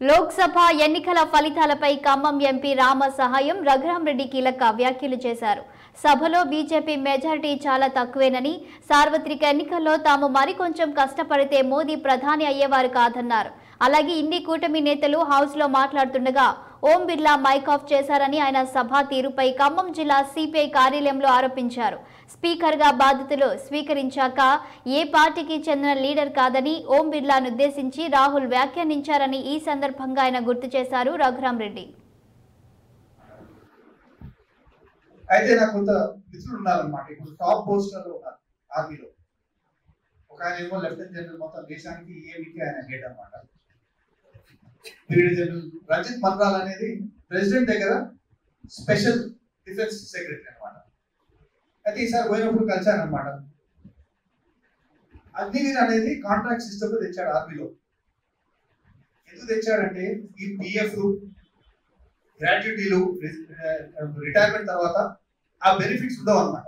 లోక్సభ ఎన్నికల ఫలితాలపై ఖమ్మం ఎంపీ రామ సహాయం రఘురామరెడ్డి కీలక వ్యాఖ్యలు చేశారు. సభలో బీజేపీ మెజారిటీ చాలా తక్కువేనని, సార్వత్రిక ఎన్నికల్లో తాము మరికొంచెం కష్టపడితే మోదీ ప్రధాని అయ్యేవారు కాదన్నారు. అలాగే ఇన్ని కూటమి నేతలు హౌస్ లో మాట్లాడుతుండగా ఓం బిర్లా మైక్ ఆఫ్ చేశారని ఆయన సభా తీరుపై ఖమ్మం జిల్లా సిపిఐ కార్యాలయంలో ఆరోపించారు. స్పీకర్ గా బాధ్యతలు స్వీకరించాక ఏ పార్టీకి చెందిన లీడర్ కాదని ఓం బిర్లాను ఉద్దేశించి రాహుల్ వ్యాఖ్యానించారని ఈ సందర్భంగా ఆయన గుర్తు చేశారు రఘురామరెడ్డి. అయితే నాకు కొంత మిత్రులు ఉన్నారన్నమాట. ఇప్పుడు టాప్ పోస్టర్లు ఉన్నారు ఆర్మీలో. ఒక ఆయన ఏమో లెఫ్టినెంట్ జనరల్, మొత్తం దేశానికి ఏమికి ఆయన హెడ్ అన్నమాట. బ్రిగేడియర్ జనరల్ రంజిత్ మన్రాల్ అనేది ప్రెసిడెంట్ దగ్గర స్పెషల్ డిఫెన్స్ సెక్రటరీ అన్నమాట. అయితే ఈసారి పోయినప్పుడు కలిశానమాట. అగ్నివీర్ అనేది కాంట్రాక్ట్ సిస్టమ్ లో తెచ్చాడు ఆర్మీలో. ఎందుకు తెచ్చాడంటే ఈ పిఎఫ్, గ్రాట్యుటీలు, రిటైర్మెంట్ తర్వాత ఆ బెనిఫిట్స్ ఉండవు అన్నమాట.